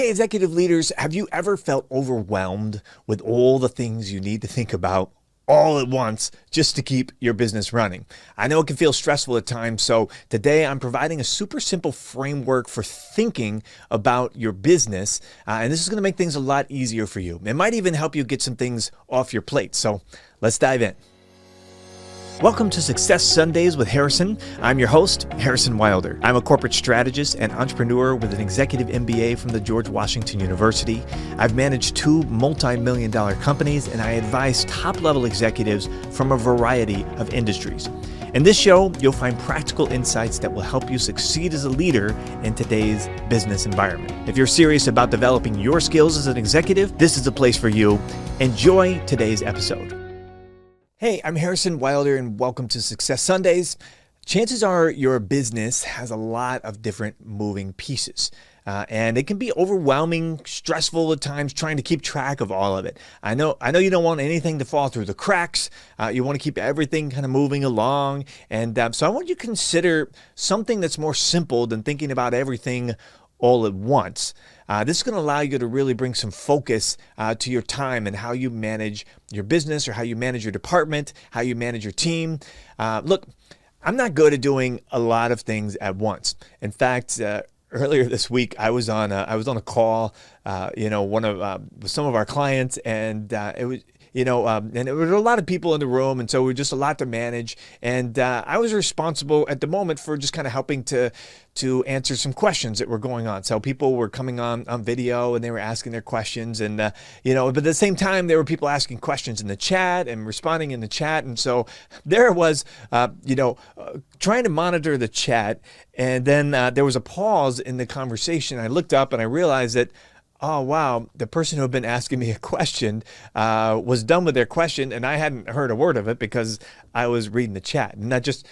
Hey, executive leaders, have you ever felt overwhelmed with all the things you need to think about all at once just to keep your business running? I know it can feel stressful at times, so today I'm providing a super simple framework for thinking about your business, and this is going to make things a lot easier for you. It might even help you get some things off your plate, so let's dive in. Welcome to Success Sundays with Harrison. I'm your host, Harrison Wilder. I'm a corporate strategist and entrepreneur with an executive MBA from the George Washington University. I've managed 2 multi-million-dollar companies, and I advise top-level executives from a variety of industries. In this show, you'll find practical insights that will help you succeed as a leader in today's business environment. If you're serious about developing your skills as an executive, this is the place for you. Enjoy today's episode. Hey, I'm Harrison Wilder and welcome to Success Sundays. Chances are your business has a lot of different moving pieces. And it can be overwhelming, stressful at times trying to keep track of all of it. I know you don't want anything to fall through the cracks. You want to keep everything kind of moving along. And so I want you to consider something that's more simple than thinking about everything all at once. This is going to allow you to really bring some focus to your time and how you manage your business or how you manage your department, how you manage your team. Look, I'm not good at doing a lot of things at once. In fact, earlier this week, I was on a call, with some of our clients, and it was. And there were a lot of people in the room, and so it was just a lot to manage. And I was responsible at the moment for just kind of helping to answer some questions that were going on. So people were coming on video and they were asking their questions, and but at the same time there were people asking questions in the chat and responding in the chat. And so there was, trying to monitor the chat, and then there was a pause in the conversation. I looked up and I realized that, oh, wow, the person who had been asking me a question was done with their question, and I hadn't heard a word of it because I was reading the chat. And that just,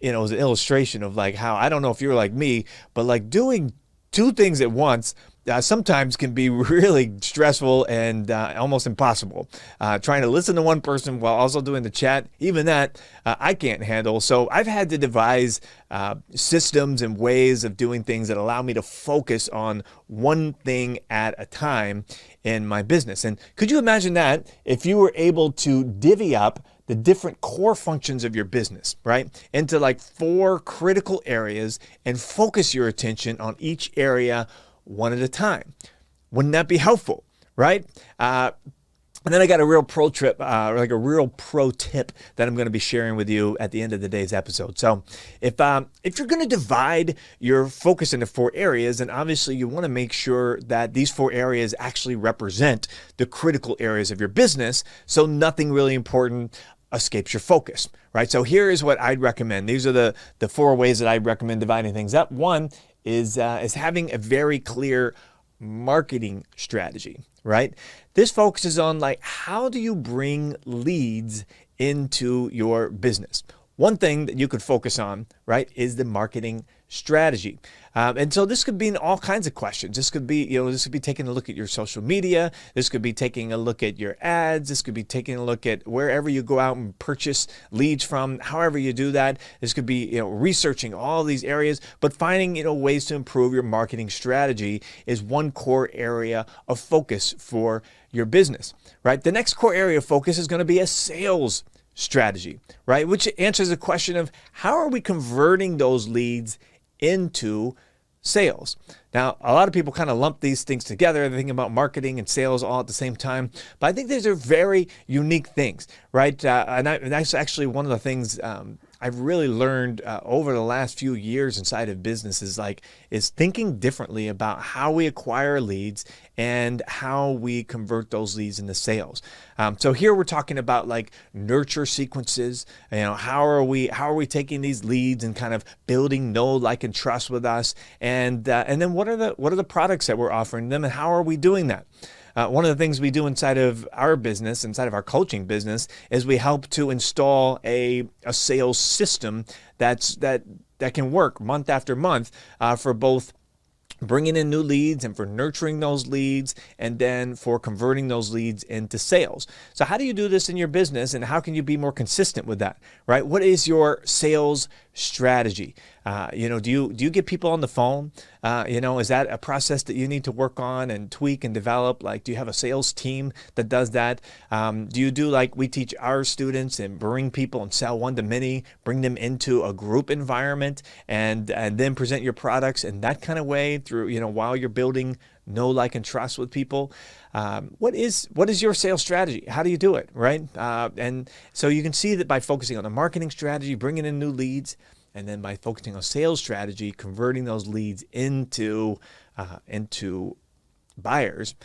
it was an illustration of like how, I don't know if you're like me, but like doing 2 things at once sometimes can be really stressful and almost impossible. Trying to listen to one person while also doing the chat, even that I can't handle. So I've had to devise systems and ways of doing things that allow me to focus on one thing at a time in my business. And could you imagine that if you were able to divvy up the different core functions of your business, right, into like 4 critical areas and focus your attention on each area one at a time? Wouldn't that be helpful, right? And then I got a real pro tip that I'm going to be sharing with you at the end of today's episode. So if you're going to divide your focus into 4 areas, then obviously you want to make sure that these 4 areas actually represent the critical areas of your business, so nothing really important escapes your focus, right? So here is what I'd recommend. These are the 4 ways that I'd recommend dividing things up. One is having a very clear marketing strategy, right? This focuses on like, how do you bring leads into your business? One thing that you could focus on, right, is the marketing strategy. And so this could be in all kinds of questions. This could be, taking a look at your social media. This could be taking a look at your ads. This could be taking a look at wherever you go out and purchase leads from, however you do that. This could be, researching all these areas, but finding, ways to improve your marketing strategy is one core area of focus for your business, right? The next core area of focus is going to be a sales strategy, right? Which answers the question of how are we converting those leads into sales? Now, a lot of people kind of lump these things together. They're thinking about marketing and sales all at the same time, but I think these are very unique things, right? And that's actually one of the things I've really learned over the last few years inside of business is thinking differently about how we acquire leads and how we convert those leads into sales. So here we're talking about like nurture sequences. How are we taking these leads and kind of building know, like, and trust with us, and then what are the products that we're offering them, and how are we doing that? One of the things we do inside of our business, inside of our coaching business, is we help to install a sales system that can work month after month for both bringing in new leads and for nurturing those leads and then for converting those leads into sales. So how do you do this in your business, and how can you be more consistent with that, right? What is your sales strategy? Do you get people on the phone? Is that a process that you need to work on and tweak and develop? Like, do you have a sales team that does that? Do you do like we teach our students and bring people and sell one-to-many, bring them into a group environment and then present your products in that kind of way through, while you're building know, like, and trust with people? What is your sales strategy? How do you do it, right? And so you can see that by focusing on the marketing strategy, bringing in new leads, and then by focusing on sales strategy, converting those leads into buyers,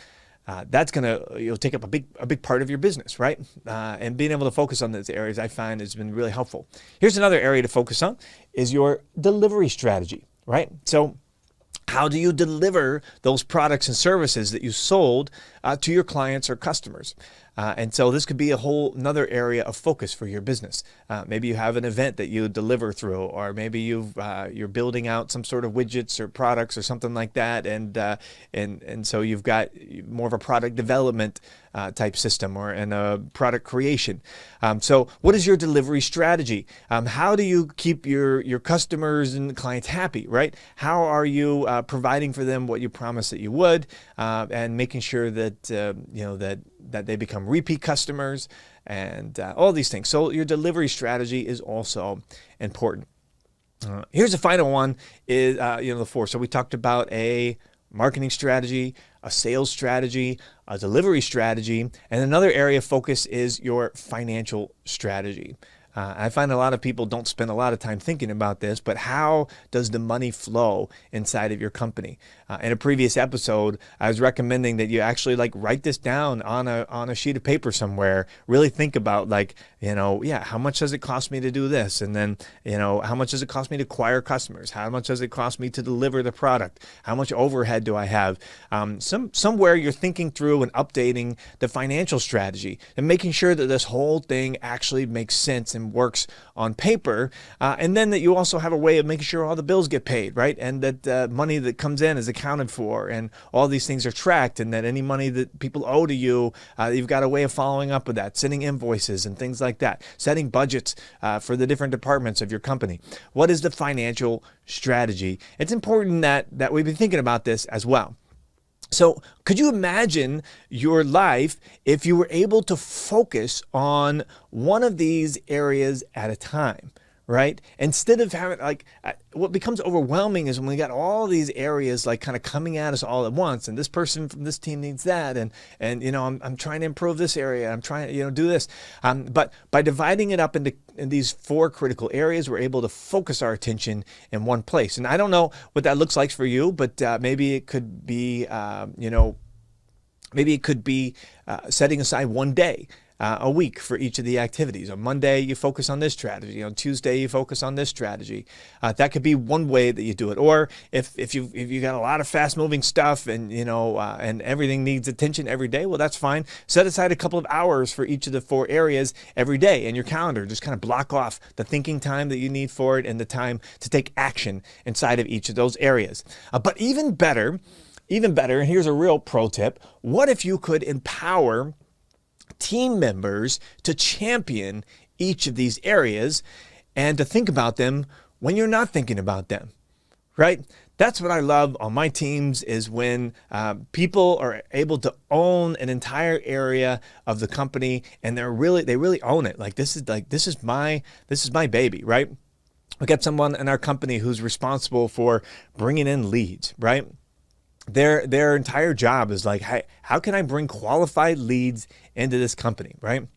you'll take up a big part of your business, right? And being able to focus on those areas, I find, has been really helpful. Here's another area to focus on is your delivery strategy, right? So how do you deliver those products and services that you sold to your clients or customers? And so this could be a whole another area of focus for your business. Maybe you have an event that you deliver through, or maybe you're building out some sort of widgets or products or something like that, and so you've got more of a product development type system and a product creation. So what is your delivery strategy? How do you keep your customers and clients happy, right? How are you providing for them what you promised that you would, and making sure that that they become repeat customers and all these things. So your delivery strategy is also important. Here's the final one is the four. So we talked about a marketing strategy, a sales strategy, a delivery strategy, and another area of focus is your financial strategy. I find a lot of people don't spend a lot of time thinking about this, but how does the money flow inside of your company? In a previous episode, I was recommending that you actually write this down on a sheet of paper somewhere. Really think about how much does it cost me to do this? And then, how much does it cost me to acquire customers? How much does it cost me to deliver the product? How much overhead do I have? Somewhere you're thinking through and updating the financial strategy and making sure that this whole thing actually makes sense and works on paper, and then that you also have a way of making sure all the bills get paid, right? And that money that comes in is accounted for, and all these things are tracked, and that any money that people owe to you, you've got a way of following up with that, sending invoices and things like that, setting budgets for the different departments of your company. What is the financial strategy? It's important that we be thinking about this as well. So could you imagine your life if you were able to focus on one of these areas at a time, right? Instead of having what becomes overwhelming is when we got all these areas kind of coming at us all at once, and this person from this team needs that, and I'm trying to improve this area, I'm trying to do this, but by dividing it up in these four critical areas, we're able to focus our attention in one place. And I don't know what that looks like for you, but maybe it could be setting aside one day a week for each of the activities. On Monday, you focus on this strategy. On Tuesday, you focus on this strategy. That could be one way that you do it. Or if you got a lot of fast-moving stuff and and everything needs attention every day, well, that's fine. Set aside a couple of hours for each of the four areas every day in your calendar. Just kind of block off the thinking time that you need for it and the time to take action inside of each of those areas. But even better, and here's a real pro tip, what if you could empower team members to champion each of these areas and to think about them when you're not thinking about them, right? That's what I love on my teams is when people are able to own an entire area of the company and they really own it. This is my baby, right? We got someone in our company who's responsible for bringing in leads, right? Their entire job is hey, how can I bring qualified leads into this company, right?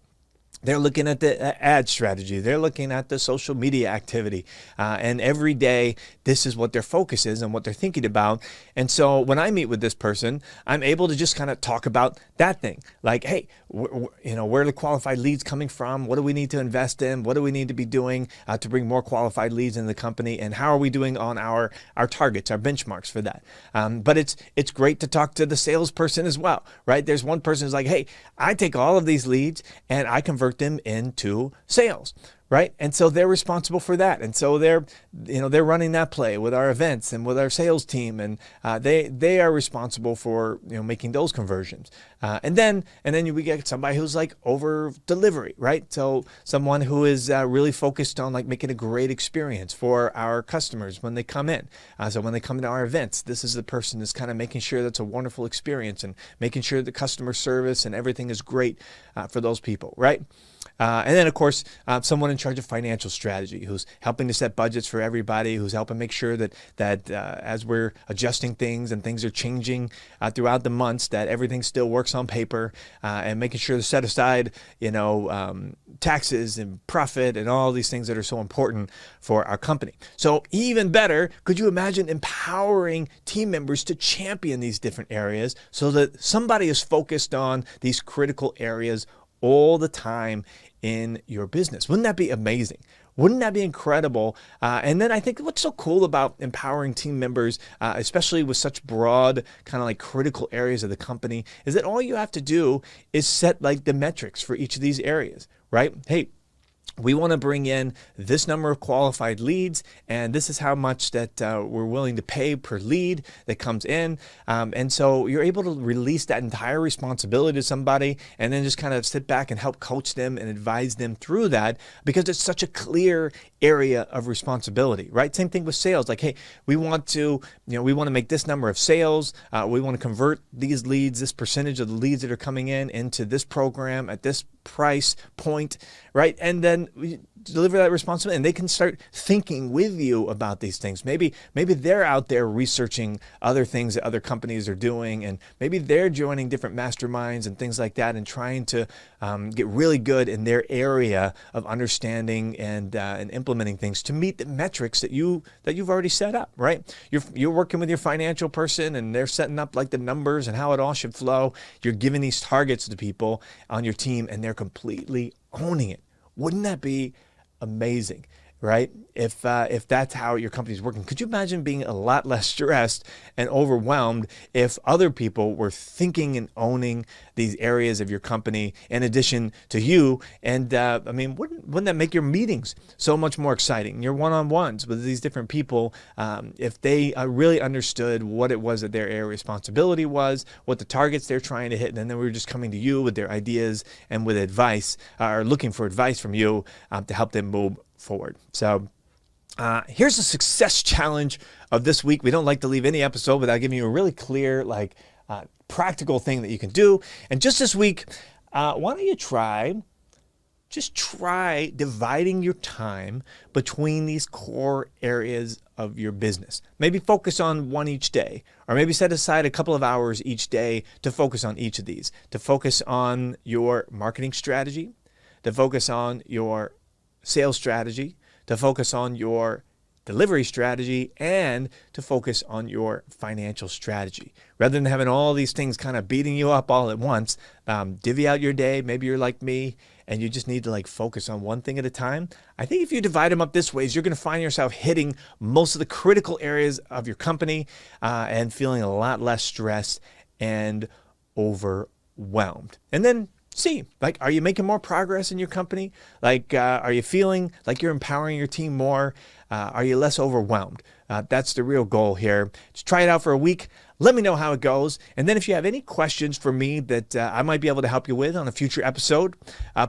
They're looking at the ad strategy. They're looking at the social media activity. And every day, this is what their focus is and what they're thinking about. And so when I meet with this person, I'm able to just kind of talk about that thing. Hey, where are the qualified leads coming from? What do we need to invest in? What do we need to be doing to bring more qualified leads in the company? And how are we doing on our targets, our benchmarks for that? But it's great to talk to the salesperson as well, right? There's one person who's hey, I take all of these leads and I convert them into sales, right? And so they're responsible for that. And so they're running that play with our events and with our sales team, and they are responsible for making those conversions. And then we get somebody who's like over delivery, right? So someone who is really focused on like making a great experience for our customers when they come in. So when they come into our events, this is the person that's kind of making sure that's a wonderful experience and making sure the customer service and everything is great for those people, right? And then, of course, someone in charge of financial strategy who's helping to set budgets for everybody, who's helping make sure that as we're adjusting things and things are changing throughout the months, that everything still works on paper, and making sure to set aside, taxes and profit and all these things that are so important for our company. So even better, could you imagine empowering team members to champion these different areas so that somebody is focused on these critical areas all the time in your business? Wouldn't that be amazing? Wouldn't that be incredible? And then I think what's so cool about empowering team members, especially with such broad kind of like critical areas of the company, is that all you have to do is set like the metrics for each of these areas, right? Hey, we want to bring in this number of qualified leads, and this is how much that we're willing to pay per lead that comes in. And so you're able to release that entire responsibility to somebody and then just kind of sit back and help coach them and advise them through that, because it's such a clear area of responsibility, right? Same thing with sales. Like, hey, we want to make this number of sales. We want to convert these leads, this percentage of the leads that are coming in into this program at this price point, right? And then we deliver that responsibility, and they can start thinking with you about these things. Maybe they're out there researching other things that other companies are doing, and maybe they're joining different masterminds and things like that, and trying to get really good in their area of understanding and implementing things to meet the metrics that you've already set up, right? You're working with your financial person, and they're setting up like the numbers and how it all should flow. You're giving these targets to people on your team, and they're completely owning it. Wouldn't that be amazing, right? If that's how your company's working. Could you imagine being a lot less stressed and overwhelmed if other people were thinking and owning these areas of your company in addition to you? And wouldn't that make your meetings so much more exciting? Your one-on-ones with these different people, if they really understood what it was that their area of responsibility was, what the targets they're trying to hit, and then they were just coming to you with their ideas and with advice, or looking for advice from you to help them move forward. So here's a success challenge of this week. We don't like to leave any episode without giving you a really clear, practical thing that you can do. And just this week, why don't you try dividing your time between these core areas of your business. Maybe focus on one each day, or maybe set aside a couple of hours each day to focus on each of these, to focus on your marketing strategy, to focus on your sales strategy, to focus on your delivery strategy, and to focus on your financial strategy. Rather than having all these things kind of beating you up all at once, divvy out your day. Maybe you're like me and you just need to focus on one thing at a time. I think if you divide them up this way, you're going to find yourself hitting most of the critical areas of your company and feeling a lot less stressed and overwhelmed. And then see, are you making more progress in your company? Are you feeling like you're empowering your team more? Are you less overwhelmed? That's the real goal here. Just try it out for a week. Let me know how it goes. And then if you have any questions for me that I might be able to help you with on a future episode,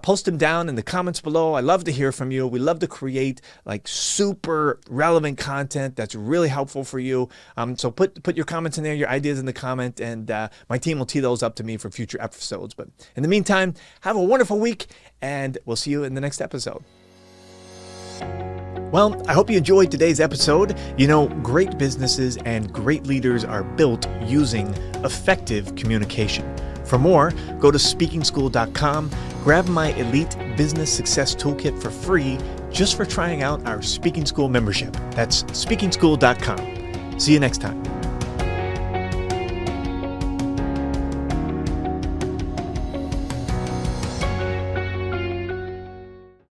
post them down in the comments below. I love to hear from you. We love to create super relevant content that's really helpful for you. So put your comments in there, your ideas in the comment, and my team will tee those up to me for future episodes. But in the meantime, have a wonderful week, and we'll see you in the next episode. Well, I hope you enjoyed today's episode. Great businesses and great leaders are built using effective communication. For more, go to speakingschool.com, grab my Elite Business Success Toolkit for free just for trying out our Speaking School membership. That's speakingschool.com. See you next time.